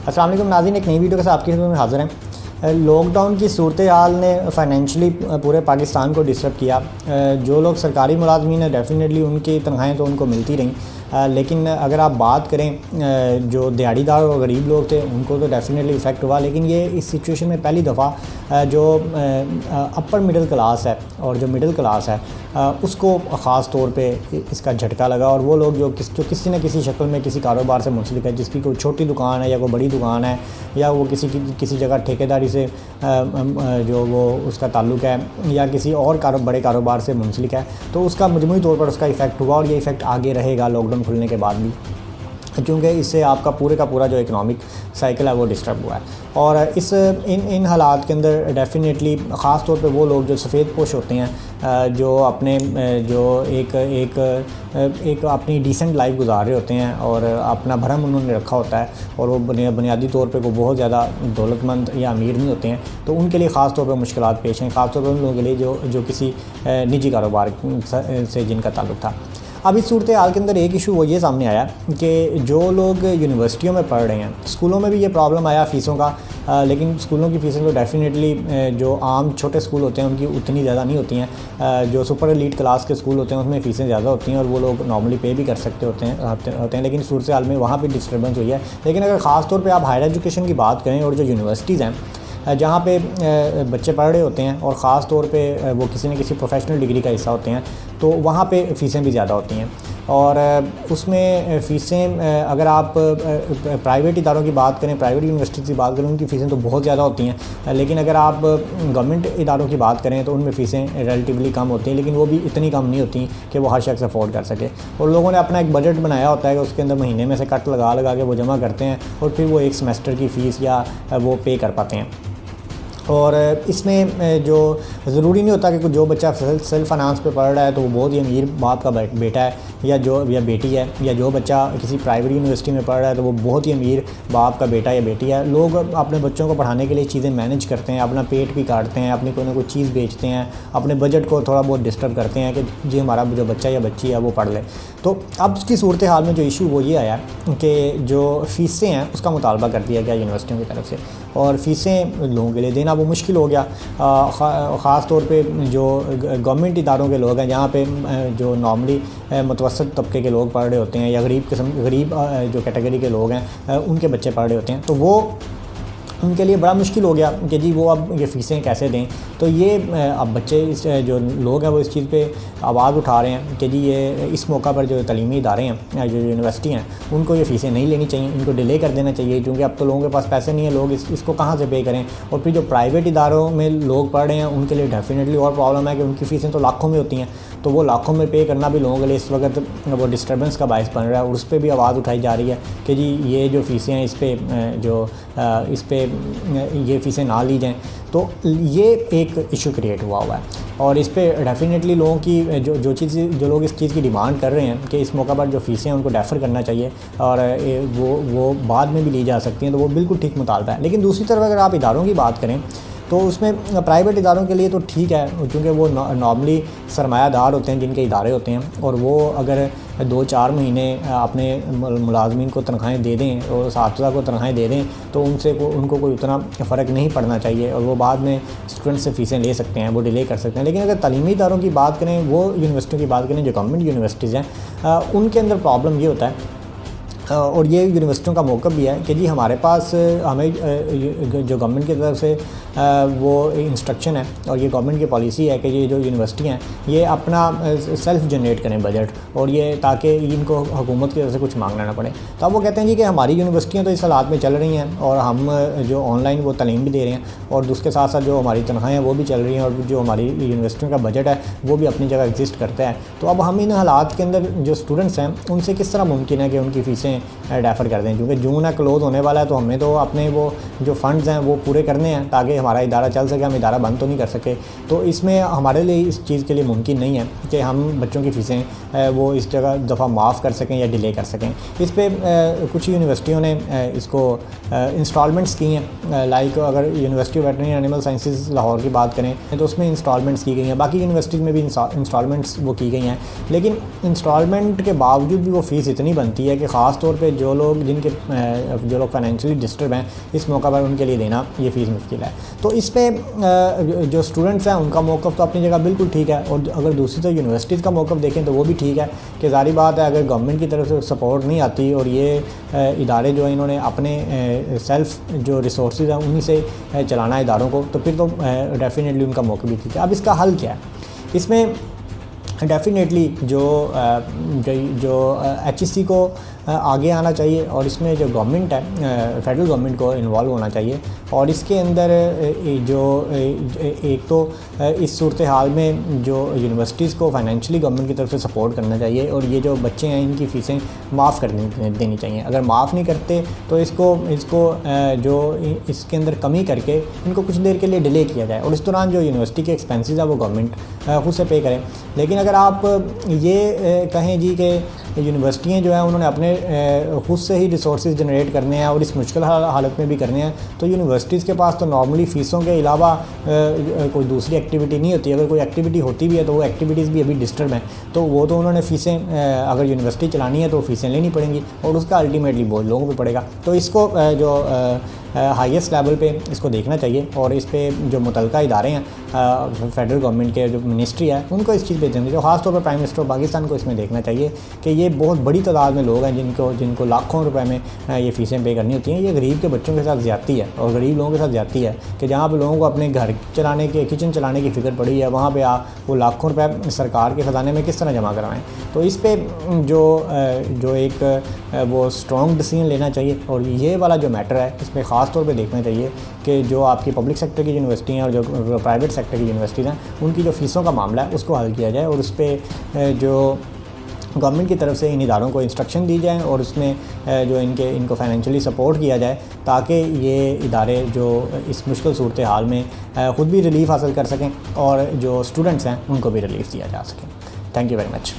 السلام علیکم ناظرین، ایک نئی ویڈیو کے ساتھ آپ کی خدمت میں حاضر ہیں۔ لاک ڈاؤن کی صورتحال نے فائنینشلی پورے پاکستان کو ڈسٹرب کیا۔ جو لوگ سرکاری ملازمین ہیں ڈیفینیٹلی ان کی تنخواہیں تو ان کو ملتی رہیں، لیکن اگر آپ بات کریں جو دیہڑی دار اور غریب لوگ تھے ان کو تو ڈیفینیٹلی افیکٹ ہوا، لیکن یہ اس سچویشن میں پہلی دفعہ جو اپر مڈل کلاس ہے اور جو مڈل کلاس ہے اس کو خاص طور پہ اس کا جھٹکا لگا، اور وہ لوگ جو کسی نہ کسی شکل میں کسی کاروبار سے منسلک ہے، جس کی کوئی چھوٹی دکان ہے یا کوئی بڑی دکان ہے یا وہ کسی جگہ ٹھیکیداری سے جو وہ اس کا تعلق ہے یا کسی اور بڑے کاروبار سے منسلک ہے، تو اس کا مجموعی طور پر اس کا ایفیکٹ ہوا، اور یہ ایفیکٹ آگے رہے گا لاک ڈاؤن کھلنے کے بعد بھی، کیونکہ اس سے آپ کا پورا جو اکنامک سائیکل ہے وہ ڈسٹرب ہوا ہے۔ اور ان حالات کے اندر ڈیفینیٹلی خاص طور پہ وہ لوگ جو سفید پوش ہوتے ہیں، جو اپنے جو ایک اپنی ڈیسنٹ لائف گزار رہے ہوتے ہیں اور اپنا بھرم انہوں نے رکھا ہوتا ہے، اور وہ بنیادی طور پہ وہ بہت زیادہ دولت مند یا امیر نہیں ہوتے ہیں، تو ان کے لیے خاص طور پہ مشکلات پیش ہیں، خاص طور پہ ان لوگوں کے لیے جو کسی نجی کاروبار سے جن کا تعلق تھا۔ اب اس صورتحال کے اندر ایک ایشو وہ یہ سامنے آیا کہ جو لوگ یونیورسٹیوں میں پڑھ رہے ہیں، اسکولوں میں بھی یہ پرابلم آیا فیسوں کا، لیکن اسکولوں کی فیسیں تو ڈیفینیٹلی جو عام چھوٹے اسکول ہوتے ہیں ان کی اتنی زیادہ نہیں ہوتی ہیں، جو سپر ایلیٹ کلاس کے اسکول ہوتے ہیں اس میں فیسیں زیادہ ہوتی ہیں اور وہ لوگ نارملی پے بھی کر سکتے ہوتے ہیں، لیکن صورتحال میں وہاں پہ ڈسٹربنس ہوئی ہے۔ لیکن اگر خاص طور پہ آپ ہائر ایجوکیشن کی بات کریں اور جو یونیورسٹیز ہیں جہاں پہ بچے پڑھ رہے ہوتے ہیں اور خاص طور پہ وہ کسی نہ کسی پروفیشنل ڈگری کا حصہ ہوتے ہیں، تو وہاں پہ فیسیں بھی زیادہ ہوتی ہیں، اور اس میں فیسیں اگر آپ پرائیویٹ اداروں کی بات کریں، پرائیویٹ یونیورسٹیز کی بات کریں، ان کی فیسیں تو بہت زیادہ ہوتی ہیں، لیکن اگر آپ گورنمنٹ اداروں کی بات کریں تو ان میں فیسیں ریلیٹیولی کم ہوتی ہیں، لیکن وہ بھی اتنی کم نہیں ہوتی کہ وہ ہر شخص افورڈ کر سکے، اور لوگوں نے اپنا ایک بجٹ بنایا ہوتا ہے کہ اس کے اندر مہینے میں سے کٹ لگا کے وہ جمع کرتے ہیں، اور پھر وہ ایک سیمسٹر کی فیس یا وہ پے کر پاتے ہیں۔ اور اس میں جو ضروری نہیں ہوتا کہ جو بچہ سیلف فائنانس پہ پڑھ رہا ہے تو وہ بہت ہی امیر باپ کا بیٹا ہے یا بیٹی ہے، یا جو بچہ کسی پرائیویٹ یونیورسٹی میں پڑھ رہا ہے تو وہ بہت ہی امیر باپ کا بیٹا یا بیٹی ہے۔ لوگ اپنے بچوں کو پڑھانے کے لیے چیزیں مینیج کرتے ہیں، اپنا پیٹ بھی کاٹتے ہیں، اپنی کوئی نہ کوئی چیز بیچتے ہیں، اپنے بجٹ کو تھوڑا بہت ڈسٹرب کرتے ہیں کہ جی ہمارا جو بچہ یا بچی ہے وہ پڑھ لے۔ تو اب اس کی صورتحال میں جو ایشو وہ یہ آیا کہ جو فیسیں ہیں اس کا مطالبہ کر دیا گیا یونیورسٹیوں کی طرف سے، اور فیسیں لوگوں کے لیے دینا وہ مشکل ہو گیا، خاص طور پہ جو گورنمنٹ اداروں کے لوگ ہیں جہاں پہ جو نارملی متوسط طبقے کے لوگ پڑھ رہے ہوتے ہیں یا غریب جو کیٹیگری کے لوگ ہیں ان کے بچے پڑھ رہے ہوتے ہیں، تو وہ ان کے لیے بڑا مشکل ہو گیا کہ جی وہ اب یہ فیسیں کیسے دیں۔ تو یہ اب بچے جو لوگ ہیں وہ اس چیز پہ آواز اٹھا رہے ہیں کہ جی یہ اس موقع پر جو تعلیمی ادارے ہیں جو یونیورسٹی ہیں ان کو یہ فیسیں نہیں لینی چاہیے، ان کو ڈیلے کر دینا چاہیے، کیونکہ اب تو لوگوں کے پاس پیسے نہیں ہیں، لوگ اس کو کہاں سے پے کریں۔ اور پھر جو پرائیویٹ اداروں میں لوگ پڑھ رہے ہیں ان کے لیے ڈیفینیٹلی اور پرابلم ہے کہ ان کی فیسیں تو لاکھوں میں ہوتی ہیں، تو وہ لاکھوں میں پے کرنا بھی لوگوں کے لیے اس وقت وہ ڈسٹربنس کا باعث بن رہا ہے، اور اس پہ بھی آواز اٹھائی جا رہی ہے کہ جی یہ جو فیسیں ہیں اس پہ یہ فیسیں نہ لی جائیں۔ تو یہ ایک ایشو کریٹ ہوا ہے، اور اس پہ ڈیفینیٹلی لوگوں کی جو لوگ اس چیز کی ڈیمانڈ کر رہے ہیں کہ اس موقع پر جو فیسیں ہیں ان کو ڈیفر کرنا چاہیے اور وہ بعد میں بھی لی جا سکتی ہیں، تو وہ بالکل ٹھیک مطالبہ ہے۔ لیکن دوسری طرف اگر آپ اداروں کی بات کریں تو اس میں پرائیویٹ اداروں کے لیے تو ٹھیک ہے، کیونکہ وہ نارملی سرمایہ دار ہوتے ہیں جن کے ادارے ہوتے ہیں، اور وہ اگر 2-4 مہینے اپنے ملازمین کو تنخواہیں دے دیں اور اساتذہ کو تنخواہیں دے دیں تو ان کو کوئی اتنا فرق نہیں پڑنا چاہیے، اور وہ بعد میں اسٹوڈنٹ سے فیسیں لے سکتے ہیں، وہ ڈیلے کر سکتے ہیں۔ لیکن اگر تعلیمی اداروں کی بات کریں، وہ یونیورسٹیوں کی بات کریں جو گورنمنٹ یونیورسٹیز ہیں، ان کے اندر پرابلم یہ ہوتا ہے، اور یہ یونیورسٹیوں کا موقف بھی ہے کہ جی ہمارے پاس ہمیں جو گورنمنٹ کی طرف سے وہ انسٹرکشن ہے اور یہ گورنمنٹ کی پالیسی ہے کہ یہ جو یونیورسٹی ہیں یہ اپنا سیلف جنریٹ کریں بجٹ، اور یہ تاکہ ان کو حکومت کی طرف سے کچھ مانگنا نہ پڑے۔ تو اب وہ کہتے ہیں جی کہ ہماری یونیورسٹیاں تو اس حالات میں چل رہی ہیں اور ہم جو آن لائن وہ تعلیم بھی دے رہے ہیں، اور اس کے ساتھ ساتھ جو ہماری تنخواہیں ہیں وہ بھی چل رہی ہیں، اور جو ہماری یونیورسٹیوں کا بجٹ ہے وہ بھی اپنی جگہ ایگزسٹ کرتا ہے۔ تو اب ہم ان حالات کے اندر جو اسٹوڈنٹس ہیں ان سے کس طرح ممکن ہے کہ ان کی فیسیں ڈیفر کر دیں، کیونکہ جون ہے کلوز ہونے والا ہے، تو ہمیں تو اپنے وہ جو فنڈز ہیں وہ پورے کرنے ہیں تاکہ ہمارا ادارہ چل سکے، ہم ادارہ بند تو نہیں کر سکے۔ تو اس میں ہمارے لیے اس چیز کے لیے ممکن نہیں ہے کہ ہم بچوں کی فیسیں وہ اس جگہ دفعہ معاف کر سکیں یا ڈیلے کر سکیں۔ اس پہ کچھ یونیورسٹیوں نے اس کو انسٹالمنٹس کی ہیں، لائک اگر university of veterinary animal sciences Lahore کی بات کریں تو اس میں انسٹالمنٹس کی گئی ہیں، باقی یونیورسٹیز میں بھی انسٹالمنٹس وہ کی گئی ہیں، لیکن انسٹالمنٹ کے باوجود بھی وہ فیس اتنی بنتی ہے کہ خاص طور پہ جو لوگ فائنینشلی ڈسٹرب ہیں اس موقع پر ان کے لیے دینا یہ فیس مشکل ہے. تو اس پہ جو اسٹوڈنٹس ہیں ان کا موقف تو اپنی جگہ بالکل ٹھیک ہے, اور اگر دوسری طرف یونیورسٹیز کا موقف دیکھیں تو وہ بھی ٹھیک ہے کہ ظاہری بات ہے اگر گورنمنٹ کی طرف سے سپورٹ نہیں آتی اور یہ ادارے جو انہوں نے اپنے سیلف جو ریسورسز ہیں انہی سے چلانا ہے اداروں کو, تو پھر تو ڈیفینیٹلی ان کا موقف بھی ٹھیک ہے. اب اس کا حل کیا ہے؟ اس میں ڈیفینیٹلی جو ایچ ای سی کو آگے آنا چاہیے, اور اس میں جو گورنمنٹ ہے فیڈرل گورنمنٹ کو انوالو ہونا چاہیے, اور اس کے اندر جو ایک تو اس صورتحال میں جو یونیورسٹیز کو فائنینشلی گورنمنٹ کی طرف سے سپورٹ کرنا چاہیے, اور یہ جو بچے ہیں ان کی فیسیں معاف کر دینی چاہیے. اگر معاف نہیں کرتے تو اس کو جو اس کے اندر کمی کر کے ان کو کچھ دیر کے لیے ڈیلے کیا جائے, اور اس دوران جو یونیورسٹی کے ایکسپینسز ہیں وہ گورنمنٹ خود سے پے کرے. لیکن اگر آپ یہ کہیں جی کہ یونیورسٹیاں جو ہیں انہوں نے اپنے خود سے ہی ریسورسز جنریٹ کرنے ہیں اور اس مشکل حالت میں بھی کرنے ہیں, تو یونیورسٹیز کے پاس تو نارملی فیسوں کے علاوہ کوئی دوسری ایکٹیویٹی نہیں ہوتی. اگر کوئی ایکٹیویٹی ہوتی بھی ہے تو وہ ایکٹیویٹیز بھی ابھی ڈسٹرب ہیں, تو وہ تو انہوں نے فیسیں اگر یونیورسٹی چلانی ہے تو فیسیں لینی پڑیں گی, اور اس کا الٹیمیٹلی بوجھ لوگوں پہ پڑے گا. تو اس کو جو ہائیسٹ لیول پہ اس کو دیکھنا چاہیے, اور اس پہ جو متعلقہ ادارے ہیں فیڈرل گورنمنٹ کے جو منسٹری ہے ان کو اس چیز پہ دینا چاہیے. خاص طور پر پرائم منسٹر آف پاکستان کو اس میں دیکھنا چاہیے کہ یہ بہت بڑی تعداد میں لوگ ہیں جن کو لاکھوں روپے میں یہ فیسیں پے کرنی ہوتی ہیں. یہ غریب کے بچوں کے ساتھ زیادتی ہے, اور غریب لوگوں کے ساتھ زیادتی ہے کہ جہاں پہ لوگوں کو اپنے گھر چلانے کے کچن چلانے کی فکر پڑی ہے, وہاں پہ وہ لاکھوں روپے سرکار کے خزانے میں کس طرح جمع کروائیں. تو اس پہ جو ایک وہ اسٹرانگ ڈیسیژن لینا چاہیے, اور یہ والا جو میٹر ہے اس پہ خاص طور پہ دیکھنا چاہیے کہ جو آپ کی پبلک سیکٹر کی یونیورسٹی ہیں اور جو پرائیویٹ سیکٹر کی یونیورسٹیز ہیں ان کی جو فیسوں کا معاملہ ہے اس کو حل کیا جائے, اور اس پہ جو گورنمنٹ کی طرف سے ان اداروں کو انسٹرکشن دی جائیں, اور اس میں جو ان کو فائنینشلی سپورٹ کیا جائے تاکہ یہ ادارے جو اس مشکل صورتحال میں خود بھی ریلیف حاصل کر سکیں اور جو اسٹوڈنٹس ہیں ان کو بھی ریلیف دیا جا سکے. Thank you very much.